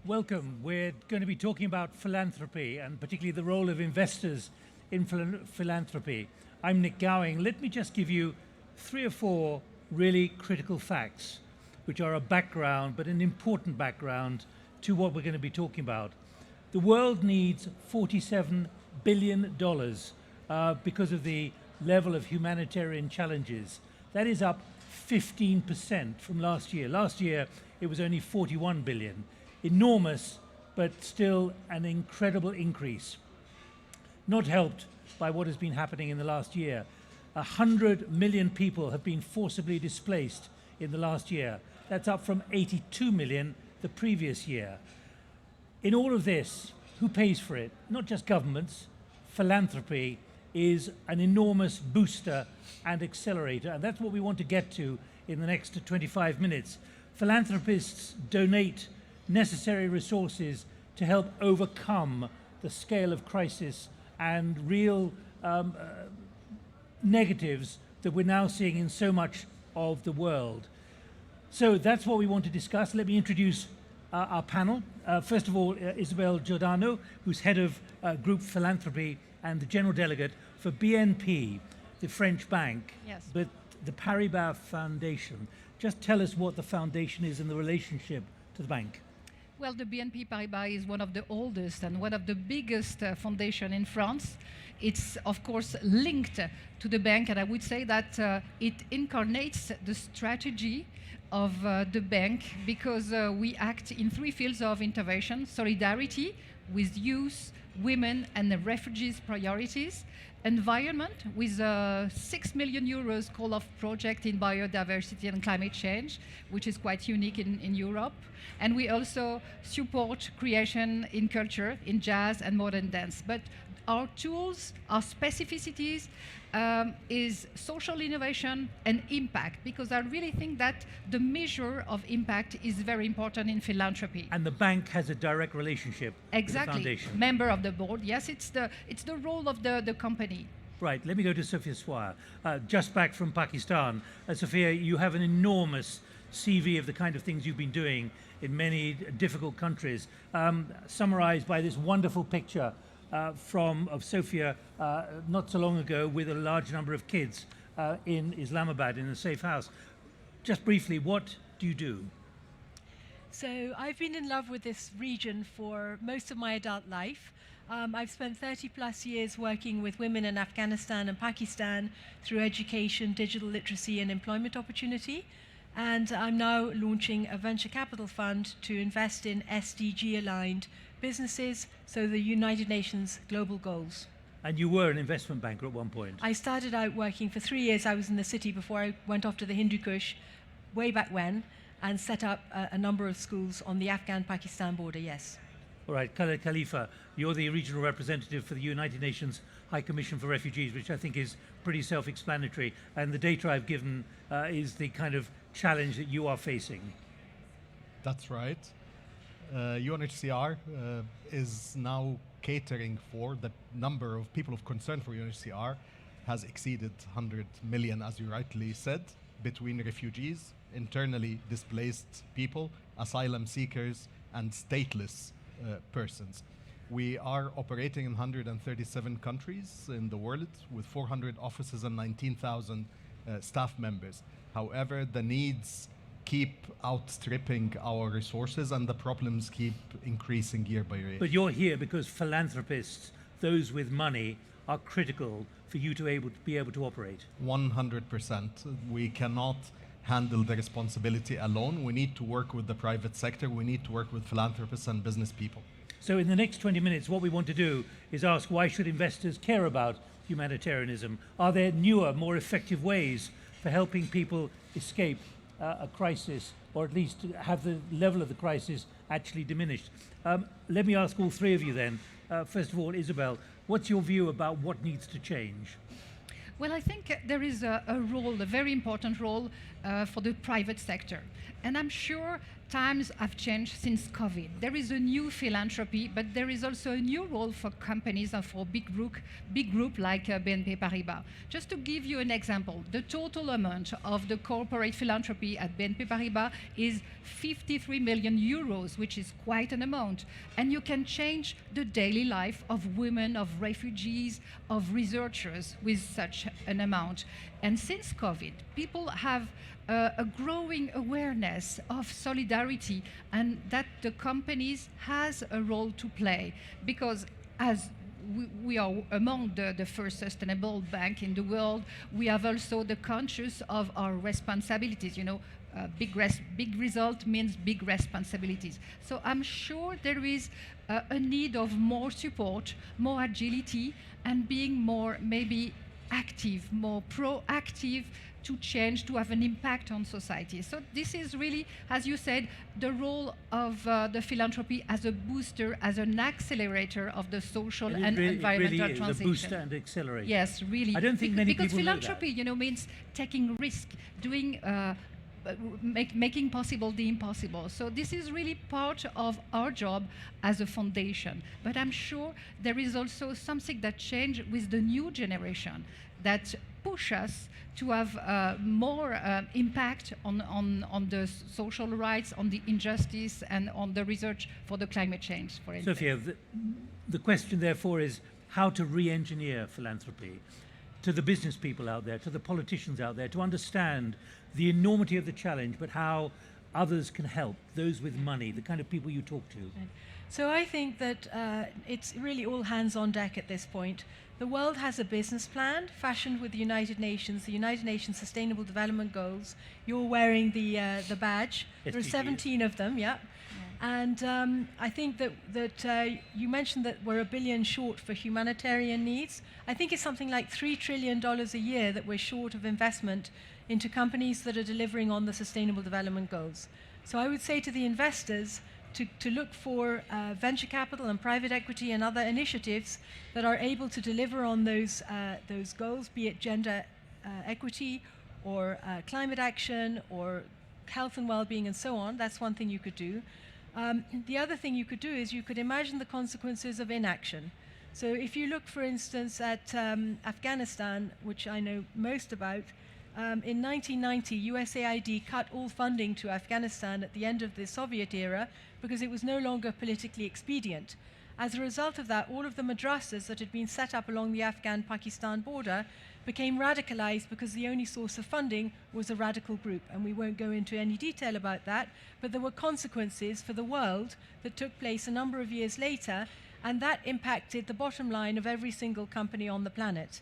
Welcome. We're going to be talking about philanthropy and particularly the role of investors in philanthropy. I'm Nick Gowing. Let me just give you 3 or 4 really critical facts, which are a background, but an important background to what we're going to be talking about. The world needs $47 billion because of the level of humanitarian challenges. That is up 15% from last year. Last year, it was only 41 billion. Enormous, but still an incredible increase. Not helped by what has been happening in the last year. 100 million people have been forcibly displaced in the last year. That's up from 82 million the previous year. In all of this, who pays for it? Not just governments. Philanthropy is an enormous booster and accelerator, and that's what we want to get to in the next 25 minutes. Philanthropists donate necessary resources to help overcome the scale of crisis and real negatives that we're now seeing in so much of the world. So that's what we want to discuss. Let me introduce our panel. First of all, Isabelle Giordano, who's head of Group Philanthropy and the General Delegate for BNP, the French bank, Yes. but the Paribas Foundation. Just tell us what the foundation is and the relationship to the bank. Well, the BNP Paribas is one of the oldest and one of the biggest foundation in France. It's, of course, linked to the bank, and I would say that it incarnates the strategy of the bank because we act in 3 fields of intervention: solidarity with youth, women and the refugees priorities, environment with 6 million euros call-off project in biodiversity and climate change, which is quite unique in Europe. And we also support creation in culture, in jazz and modern dance. But our tools, our specificities is social innovation and impact, because I really think that the measure of impact is very important in philanthropy. And the bank has a direct relationship with the foundation. Member of the board. Yes, it's the role of the company. Right, let me go to Sophia Swire, just back from Pakistan. Sophia, you have an enormous CV of the kind of things you've been doing in many difficult countries, summarized by this wonderful picture of Sophia not so long ago with a large number of kids in Islamabad in a safe house. Just briefly, what do you do? So I've been in love with this region for most of my adult life. I've spent 30 plus years working with women in Afghanistan and Pakistan through education, digital literacy and employment opportunity. And I'm now launching a venture capital fund to invest in SDG-aligned businesses, so the United Nations global goals. And you were an investment banker at one point. I started out working for 3 years. I was in the city before I went off to the Hindu Kush way back when, and set up a number of schools on the Afghan-Pakistan border, yes. All right, Khaled, Khalifa, you're the regional representative for the United Nations High Commission for Refugees, which I think is pretty self-explanatory. And the data I've given is the kind of challenge that you are facing. That's right. UNHCR is now catering for the number of people of concern for UNHCR has exceeded 100 million, as you rightly said, between refugees, internally displaced people, asylum seekers, and stateless persons. We are operating in 137 countries in the world with 400 offices and 19,000 staff members. However, the needs keep outstripping our resources and the problems keep increasing year by year. But you're here because philanthropists, those with money, are critical for you to be able to operate. 100%. We cannot handle the responsibility alone. We need to work with the private sector. We need to work with philanthropists and business people. So in the next 20 minutes, what we want to do is ask, why should investors care about humanitarianism? Are there newer, more effective ways for helping people escape a crisis, or at least have the level of the crisis actually diminished? Let me ask all 3 of you then. First of all, Isabelle, what's your view about what needs to change? Well, I think there is a role, a very important role for the private sector. And I'm sure times have changed since COVID. There is a new philanthropy, but there is also a new role for companies and for big group like BNP Paribas. Just to give you an example, the total amount of the corporate philanthropy at BNP Paribas is 53 million euros, which is quite an amount. And you can change the daily life of women, of refugees, of researchers with such an amount. And since COVID, people have a growing awareness of solidarity, and that the companies has a role to play, because as we are among the first sustainable bank in the world, we have also the conscious of our responsibilities. You know, big result means big responsibilities. So I'm sure there is a need of more support, more agility, and being more maybe active, more proactive, to change, to have an impact on society. So this is really, as you said, the role of the philanthropy as a booster, as an accelerator of the social and environmental really transition. A booster and accelerator. Yes, really. I don't think many because people know philanthropy, that. you know, means taking risk, doing, making possible the impossible. So this is really part of our job as a foundation. But I'm sure there is also something that changed with the new generation that push us to have more impact on the social rights, on the injustice, and on the research for the climate change, for instance. Sophia, the question therefore is how to re-engineer philanthropy to the business people out there, to the politicians out there, to understand the enormity of the challenge, but how others can help, those with money, the kind of people you talk to. So I think that it's really all hands on deck at this point. The world has a business plan fashioned with the United Nations Sustainable Development Goals. You're wearing the badge. SDGs. There are 17 of them, yeah. And I think that you mentioned that we're $1 billion short for humanitarian needs. I think it's something like $3 trillion a year that we're short of investment into companies that are delivering on the Sustainable Development Goals. So I would say to the investors to look for venture capital and private equity and other initiatives that are able to deliver on those goals, be it gender equity or climate action or health and well-being and so on. That's one thing you could do. The other thing you could do is you could imagine the consequences of inaction. So if you look, for instance, at Afghanistan, which I know most about, in 1990, USAID cut all funding to Afghanistan at the end of the Soviet era because it was no longer politically expedient. As a result of that, all of the madrasas that had been set up along the Afghan-Pakistan border became radicalized because the only source of funding was a radical group. And we won't go into any detail about that, but there were consequences for the world that took place a number of years later, and that impacted the bottom line of every single company on the planet.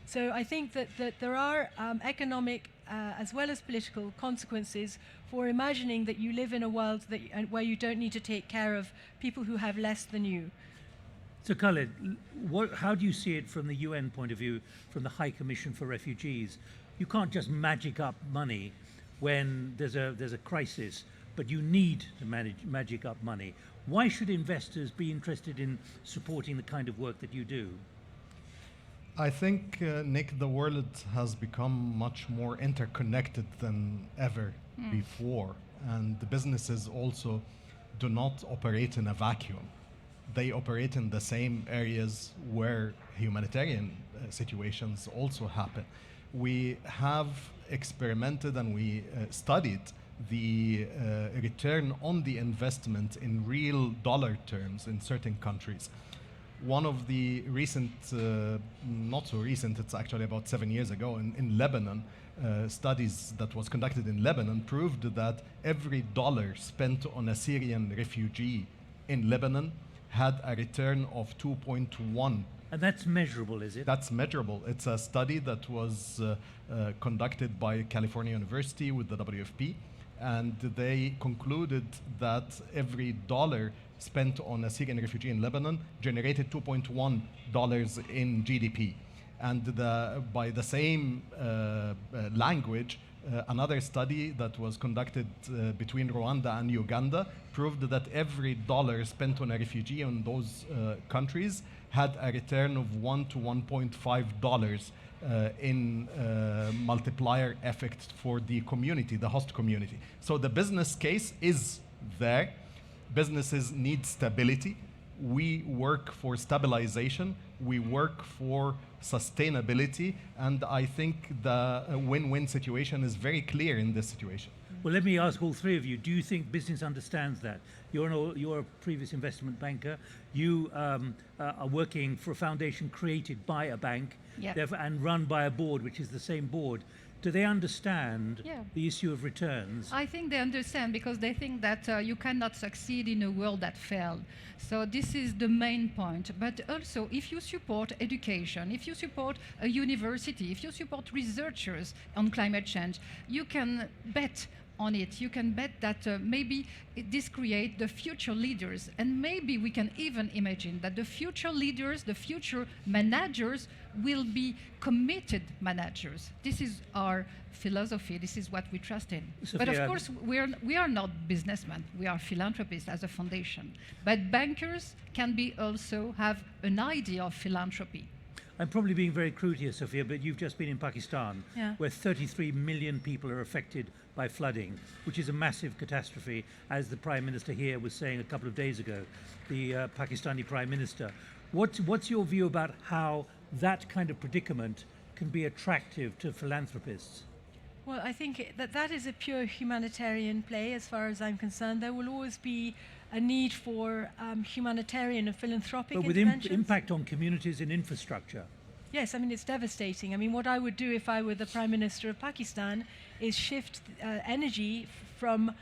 So I think that there are economic as well as political consequences for imagining that you live in a world where you don't need to take care of people who have less than you. So Khaled, how do you see it from the UN point of view, from the High Commission for Refugees? You can't just magic up money when there's a crisis, but you need to magic up money. Why should investors be interested in supporting the kind of work that you do? I think, Nick, the world has become much more interconnected than ever before. And the businesses also do not operate in a vacuum. They operate in the same areas where humanitarian situations also happen. We have experimented and we studied the return on the investment in real dollar terms in certain countries. One of the recent, not so recent, it's actually about 7 years ago, in Lebanon, studies that was conducted in Lebanon proved that every dollar spent on a Syrian refugee in Lebanon had a return of 2.1. And that's measurable, is it? That's measurable. It's a study that was conducted by California University with the WFP, and they concluded that every dollar spent on a Syrian refugee in Lebanon generated $2.1 in GDP. And by the same language, another study that was conducted between Rwanda and Uganda proved that every dollar spent on a refugee in those countries had a return of $1 to $1.5 in multiplier effect for the community, the host community. So the business case is there. Businesses need stability. We work for stabilization. We work for sustainability. And I think the win-win situation is very clear in this situation. Well, let me ask all three of you, do you think business understands that? You're a previous investment banker. You are working for a foundation created by a bank and run by a board, which is the same board. Do they understand the issue of returns? I think they understand because they think that you cannot succeed in a world that failed. So this is the main point. But also, if you support education, if you support a university, if you support researchers on climate change, you can bet on it. You can bet that maybe this creates the future leaders, and maybe we can even imagine that the future leaders, the future managers will be committed managers. This is our philosophy. This is what we trust in. Sophia, but of course, we are not businessmen. We are philanthropists as a foundation. But bankers can be also have an idea of philanthropy. I'm probably being very crude here, Sophia, but you've just been in Pakistan, where 33 million people are affected by flooding, which is a massive catastrophe, as the Prime Minister here was saying a couple of days ago, the Pakistani Prime Minister. What's your view about how that kind of predicament can be attractive to philanthropists? Well, I think that is a pure humanitarian play as far as I'm concerned. There will always be a need for humanitarian and philanthropic interventions. But with impact on communities and infrastructure. Yes, I mean, it's devastating. I mean, what I would do if I were the Prime Minister of Pakistan is shift energy from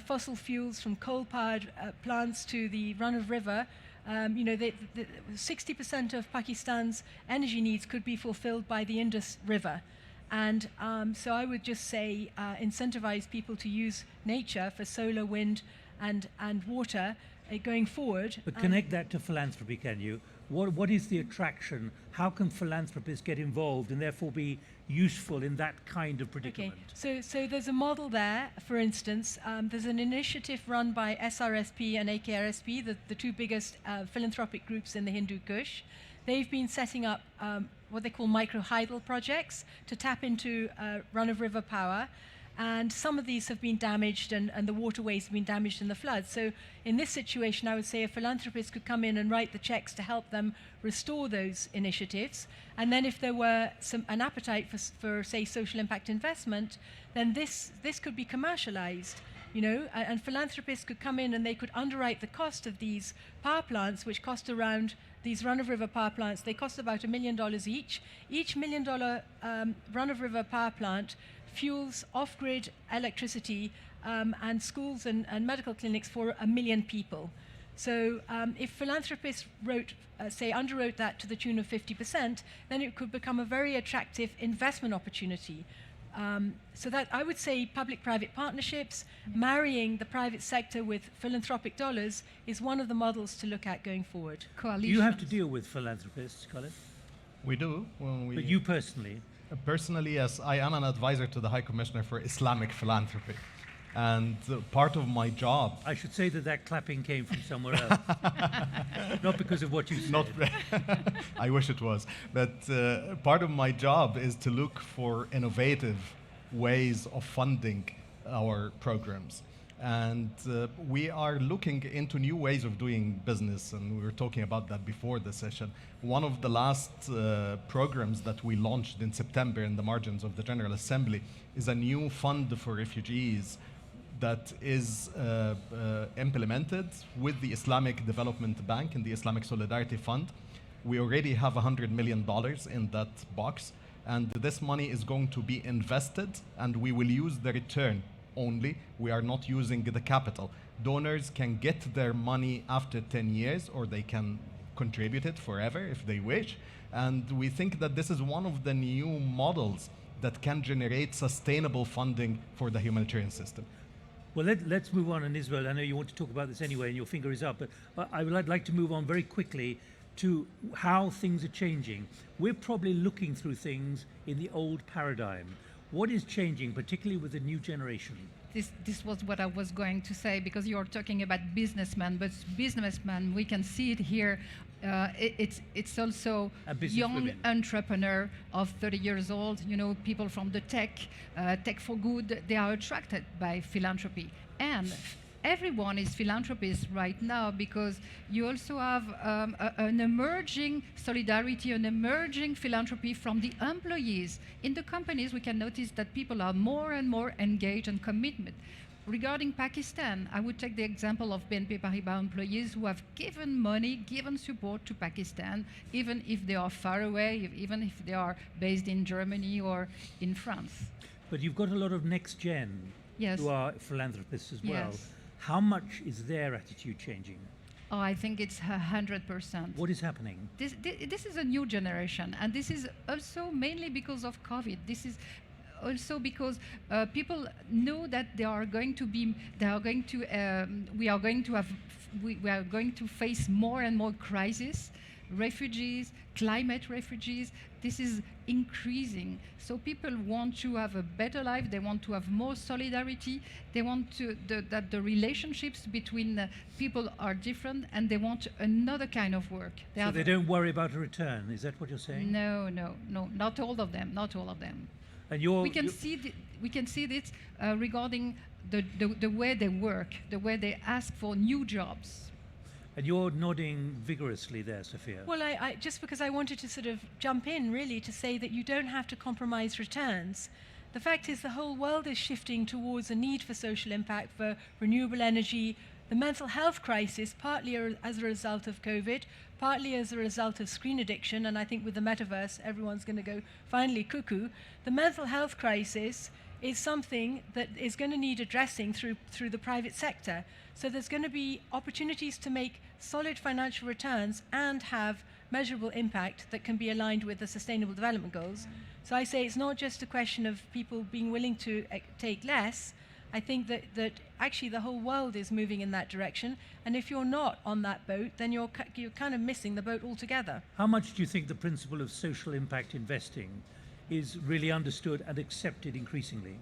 fossil fuels, from coal-powered plants to the run-of-river. 60% of Pakistan's energy needs could be fulfilled by the Indus River. And so I would just say incentivize people to use nature for solar, wind, and water going forward. But connect that to philanthropy, can you? What is the attraction? How can philanthropists get involved and therefore be useful in that kind of predicament? Okay, so there's a model there, for instance. There's an initiative run by SRSP and AKRSP, the two biggest philanthropic groups in the Hindu Kush. They've been setting up what they call microhydel projects to tap into run-of-river power. And some of these have been damaged and the waterways have been damaged in the floods. So in this situation, I would say a philanthropist could come in and write the checks to help them restore those initiatives. And then if there were an appetite for, say, social impact investment, then this could be commercialized. And philanthropists could come in and they could underwrite the cost of these power plants, which cost around, these run-of-river power plants, they cost about $1 million each. Each $1 million run-of-river power plant fuels off-grid electricity and schools and medical clinics for 1 million people. So if philanthropists underwrote that to the tune of 50%, then it could become a very attractive investment opportunity. So that I would say public-private partnerships, marrying the private sector with philanthropic dollars is one of the models to look at going forward. Do you have to deal with philanthropists, Khaled? We do. But you personally? Personally, yes, I am an advisor to the High Commissioner for Islamic Philanthropy. And part of my job... I should say that clapping came from somewhere else. Not because of what you said. I wish it was. But part of my job is to look for innovative ways of funding our programs. And we are looking into new ways of doing business, and we were talking about that before the session. One of the last programs that we launched in September in the margins of the General Assembly is a new fund for refugees that is implemented with the Islamic Development Bank and the Islamic Solidarity Fund. We already have $100 million in that box, and this money is going to be invested, and we will use the return only. We are not using the capital. Donors can get their money after 10 years, or they can contribute it forever if they wish. And we think that this is one of the new models that can generate sustainable funding for the humanitarian system. Well, let's move on. And Isabelle, I know you want to talk about this anyway, and your finger is up, but I would like to move on very quickly to how things are changing. We're probably looking through things in the old paradigm. What is changing, particularly with the new generation? This was what I was going to say, because you're talking about businessmen, but businessmen, we can see it here. It's also young women. Entrepreneur of 30 years old, people from the tech for good, they are attracted by philanthropy. And everyone is philanthropist right now, because you also have an emerging solidarity, an emerging philanthropy from the employees. In the companies, we can notice that people are more and more engaged and committed. Regarding Pakistan, I would take the example of BNP Paribas employees who have given money, given support to Pakistan, even if they are far away, even if they are based in Germany or in France. But you've got a lot of next gen Yes. who are philanthropists as well. Yes. How much is their attitude changing? Oh, I think it's 100%. What is happening? This is a new generation, and this is also mainly because of COVID. This is also because people know that we are going to face more and more crises, refugees, climate refugees. This is increasing. So people want to have a better life. They want to have more solidarity. They want that the relationships between people are different, and they want another kind of work. So they don't worry about a return. Is that what you're saying? No, not all of them. Not all of them. And We can see this regarding the way they work, the way they ask for new jobs. And you're nodding vigorously there, Sophia. Well, I just because I wanted to sort of jump in really to say that you don't have to compromise returns. The fact is the whole world is shifting towards a need for social impact, for renewable energy, the mental health crisis, partly as a result of COVID, partly as a result of screen addiction, and I think with the metaverse, everyone's going to go finally cuckoo. The mental health crisis is something that is going to need addressing through the private sector. So there's going to be opportunities to make solid financial returns and have measurable impact that can be aligned with the Sustainable Development Goals. So I say it's not just a question of people being willing to take less. I think that actually the whole world is moving in that direction, and if you're not on that boat, then you're kind of missing the boat altogether. How much do you think the principle of social impact investing is really understood and accepted increasingly?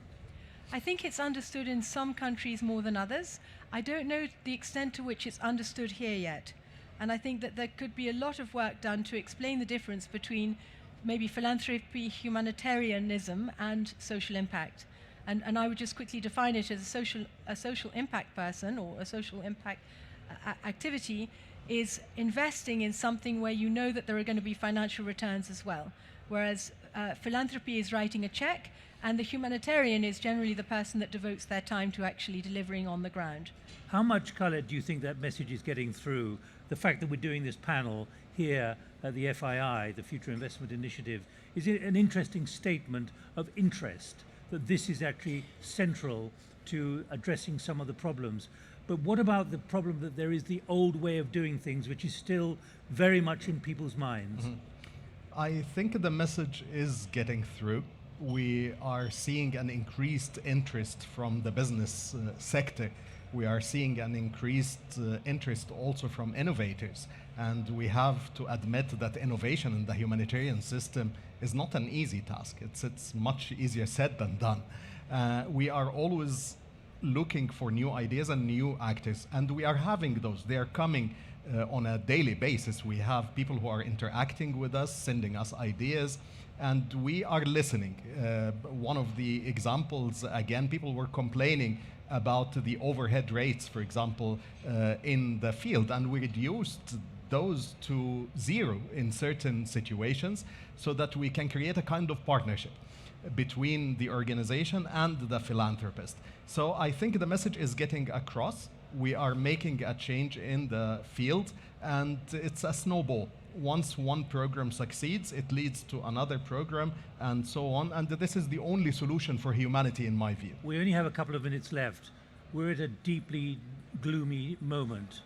I think it's understood in some countries more than others. I don't know the extent to which it's understood here yet, and I think that there could be a lot of work done to explain the difference between maybe philanthropy, humanitarianism, and social impact. And I would just quickly define it as a social impact person, or a social impact activity is investing in something where you know that there are going to be financial returns as well. Whereas philanthropy is writing a check, and the humanitarian is generally the person that devotes their time to actually delivering on the ground. How much, Khaled, do you think that message is getting through? The fact that we're doing this panel here at the FII, the Future Investment Initiative, is it an interesting statement of interest that this is actually central to addressing some of the problems? But what about the problem that there is the old way of doing things, which is still very much in people's minds? Mm-hmm. I think the message is getting through. We are seeing an increased interest from the business sector. We are seeing an increased interest also from innovators. And we have to admit that innovation in the humanitarian system is not an easy task. It's much easier said than done. We are always looking for new ideas and new actors, and we are having those. They are coming on a daily basis. We have people who are interacting with us, sending us ideas, and we are listening. One of the examples, again, people were complaining about the overhead rates, for example, in the field, and we reduced those to zero in certain situations so that we can create a kind of partnership between the organization and the philanthropist. So I think the message is getting across. We are making a change in the field, and it's a snowball. Once one program succeeds, it leads to another program, and so on. And this is the only solution for humanity, in my view. We only have a couple of minutes left. We're at a deeply gloomy moment,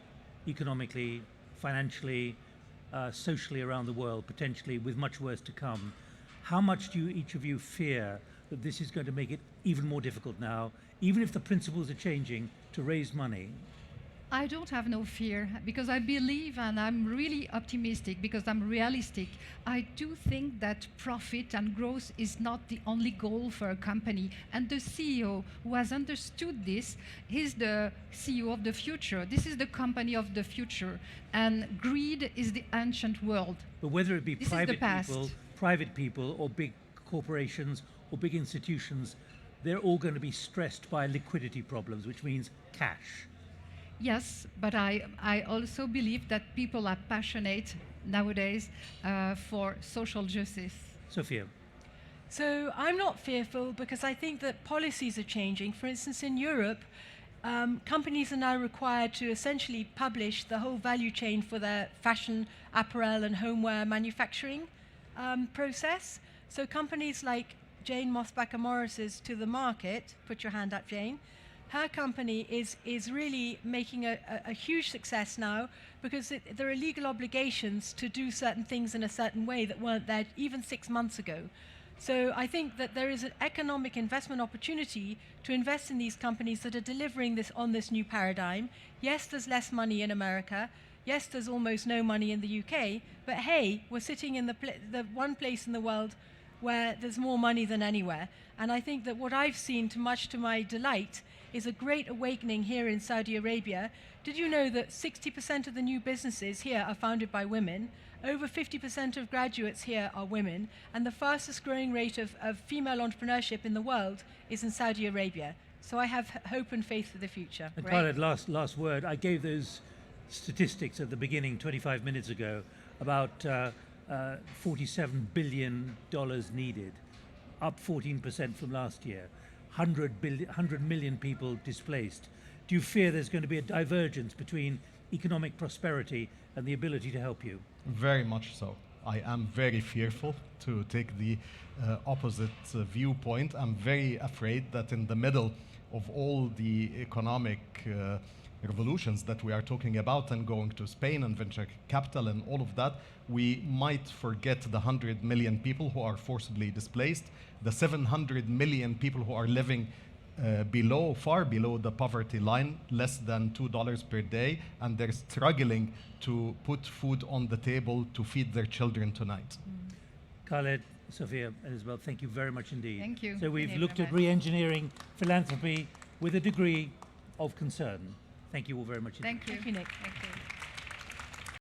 economically, financially, socially around the world, potentially with much worse to come. How much do each of you fear that this is going to make it even more difficult now, even if the principles are changing, to raise money? I don't have no fear, because I believe, and I'm really optimistic because I'm realistic. I do think that profit and growth is not the only goal for a company. And the CEO who has understood this, he's the CEO of the future. This is the company of the future. And greed is the ancient world. But whether it be This is the past. private people or big corporations or big institutions, they're all going to be stressed by liquidity problems, which means cash. Yes, but I also believe that people are passionate nowadays for social justice. Sophia. So I'm not fearful because I think that policies are changing. For instance, in Europe, companies are now required to essentially publish the whole value chain for their fashion, apparel and homeware manufacturing process. So companies like Jane Mossbacher Morris's To the Market, put your hand up, Jane, her company is really making a huge success now because there are legal obligations to do certain things in a certain way that weren't there even 6 months ago. So I think that there is an economic investment opportunity to invest in these companies that are delivering this on this new paradigm. Yes, there's less money in America. Yes, there's almost no money in the UK. But hey, we're sitting in the one place in the world where there's more money than anywhere. And I think that what I've seen, much to my delight, is a great awakening here in Saudi Arabia. Did you know that 60% of the new businesses here are founded by women? Over 50% of graduates here are women, and the fastest growing rate of female entrepreneurship in the world is in Saudi Arabia. So I have hope and faith for the future. And Khaled, last word. I gave those statistics at the beginning 25 minutes ago about $47 billion needed, up 14% from last year, 100 million people displaced. Do you fear there's going to be a divergence between economic prosperity and the ability to help you? Very much so. I am very fearful, to take the opposite viewpoint. I'm very afraid that in the middle of all the economic revolutions that we are talking about, and going to Spain and venture capital and all of that, we might forget the 100 million people who are forcibly displaced, the 700 million people who are living far below the poverty line, less than $2 per day, and they're struggling to put food on the table to feed their children tonight. Khaled, Sophia and Isabelle, thank you very much indeed. Thank you. So we've Thank you looked very at much. re-engineering philanthropy with a degree of concern. Thank you all very much indeed. Thank you. Thank you, Nick. Thank you.